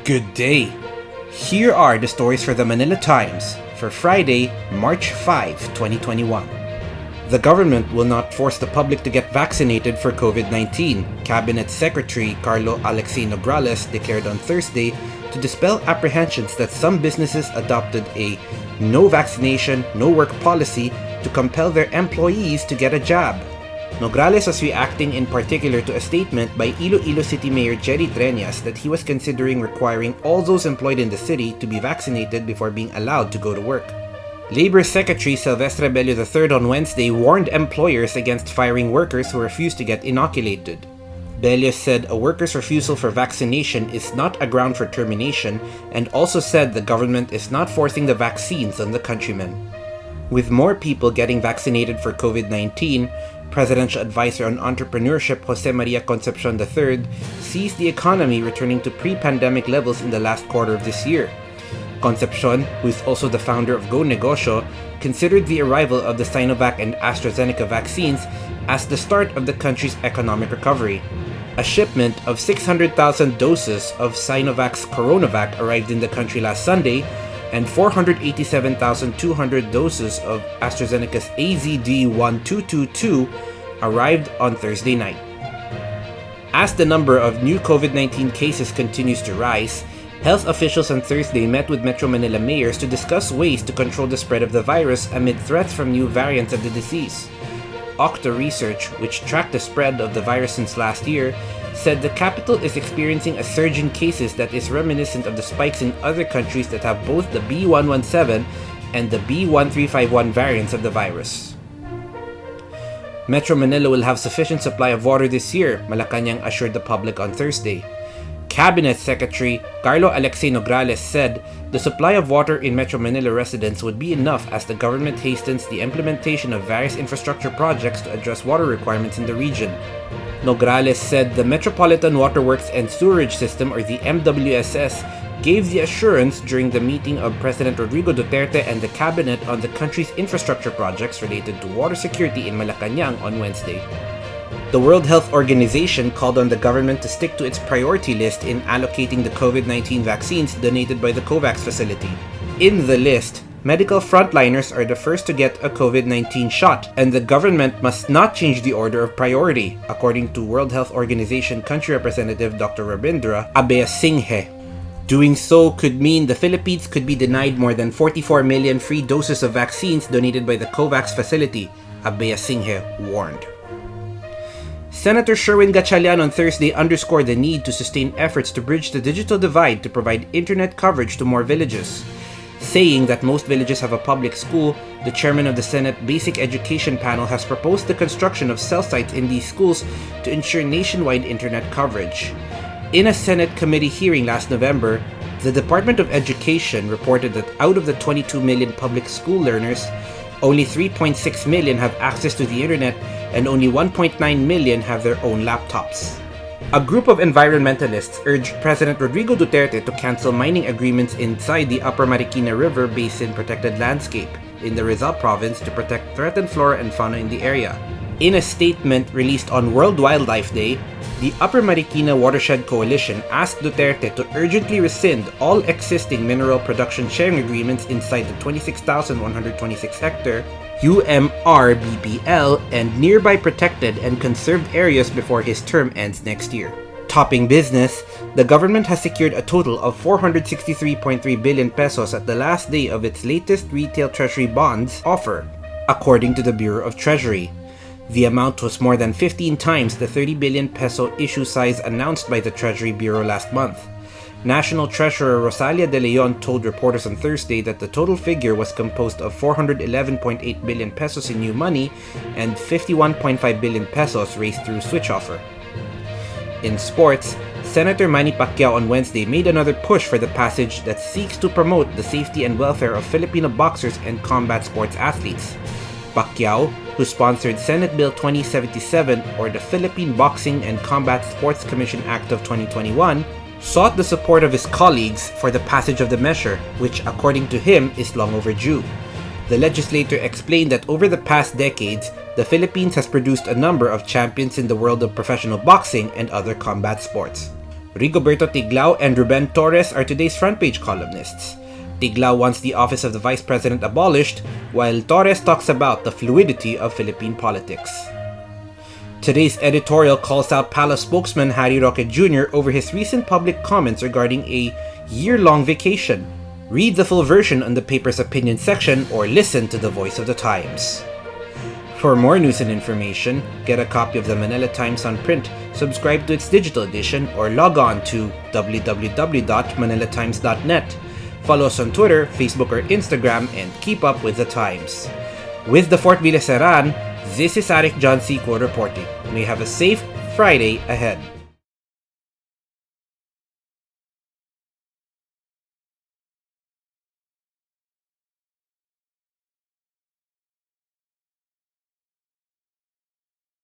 Good day. Here are the stories for the Manila Times for Friday, March 5, 2021. The government will not force the public to get vaccinated for COVID-19, Cabinet Secretary Carlo Alexei Nograles declared on Thursday to dispel apprehensions that some businesses adopted a no vaccination, no work policy to compel their employees to get a jab. Nograles was reacting in particular to a statement by Iloilo City Mayor Jerry Treñas that he was considering requiring all those employed in the city to be vaccinated before being allowed to go to work. Labor Secretary Silvestre Bello III on Wednesday warned employers against firing workers who refused to get inoculated. Bello said a worker's refusal for vaccination is not a ground for termination and also said the government is not forcing the vaccines on the countrymen. With more people getting vaccinated for COVID-19, Presidential Advisor on Entrepreneurship Jose Maria Concepcion III sees the economy returning to pre-pandemic levels in the last quarter of this year. Concepcion, who is also the founder of Go Negosyo, considered the arrival of the Sinovac and AstraZeneca vaccines as the start of the country's economic recovery. A shipment of 600,000 doses of Sinovac's CoronaVac arrived in the country last Sunday, and 487,200 doses of AstraZeneca's AZD1222 arrived on Thursday night. As the number of new COVID-19 cases continues to rise, health officials on Thursday met with Metro Manila mayors to discuss ways to control the spread of the virus amid threats from new variants of the disease. Octa Research, which tracked the spread of the virus since last year, said the capital is experiencing a surge in cases that is reminiscent of the spikes in other countries that have both the B117 and the B1351 variants of the virus. Metro Manila will have sufficient supply of water this year, Malacanang assured the public on Thursday. Cabinet Secretary Carlo Alexei Nograles said the supply of water in Metro Manila residents would be enough as the government hastens the implementation of various infrastructure projects to address water requirements in the region. Nograles said the Metropolitan Waterworks and Sewerage System, or the MWSS, gave the assurance during the meeting of President Rodrigo Duterte and the cabinet on the country's infrastructure projects related to water security in Malacanang on Wednesday. The World Health Organization called on the government to stick to its priority list in allocating the COVID-19 vaccines donated by the COVAX facility. In the list, medical frontliners are the first to get a COVID-19 shot, and the government must not change the order of priority, according to World Health Organization Country Representative Dr. Rabindra Abeyasinghe. Doing so could mean the Philippines could be denied more than 44 million free doses of vaccines donated by the COVAX facility, Abeyasinghe warned. Senator Sherwin Gatchalian on Thursday underscored the need to sustain efforts to bridge the digital divide to provide internet coverage to more villages. Saying that most villages have a public school, the chairman of the Senate Basic Education Panel has proposed the construction of cell sites in these schools to ensure nationwide internet coverage. In a Senate committee hearing last November, the Department of Education reported that out of the 22 million public school learners, only 3.6 million have access to the internet and only 1.9 million have their own laptops. A group of environmentalists urged President Rodrigo Duterte to cancel mining agreements inside the Upper Marikina River Basin protected landscape in the Rizal province to protect threatened flora and fauna in the area. In a statement released on World Wildlife Day, the Upper Marikina Watershed Coalition asked Duterte to urgently rescind all existing mineral production sharing agreements inside the 26,126-hectare UMRBPL and nearby protected and conserved areas before his term ends next year. Topping business, the government has secured a total of 463.3 billion pesos at the last day of its latest retail treasury bonds offer, according to the Bureau of Treasury. The amount was more than 15 times the 30 billion peso issue size announced by the Treasury Bureau last month. National Treasurer Rosalia De Leon told reporters on Thursday that the total figure was composed of 411.8 billion pesos in new money and 51.5 billion pesos raised through switch offer. In sports, Senator Manny Pacquiao on Wednesday made another push for the passage that seeks to promote the safety and welfare of Filipino boxers and combat sports athletes. Pacquiao, who sponsored Senate Bill 2077, or the Philippine Boxing and Combat Sports Commission Act of 2021, sought the support of his colleagues for the passage of the measure, which according to him is long overdue. The legislator explained that over the past decades, the Philippines has produced a number of champions in the world of professional boxing and other combat sports. Rigoberto Tiglao and Ruben Torres are today's front-page columnists. Tiglao wants the office of the vice president abolished, while Torres talks about the fluidity of Philippine politics. Today's editorial calls out Palace spokesman Harry Roque Jr. over his recent public comments regarding a year-long vacation. Read the full version on the paper's opinion section or listen to the voice of the Times. For more news and information, get a copy of the Manila Times on print, subscribe to its digital edition, or log on to www.manilatimes.net. Follow us on Twitter, Facebook, or Instagram, and keep up with the Times. With the Fort Villa Seran, this is Arik John C. reporting. May have a safe Friday ahead.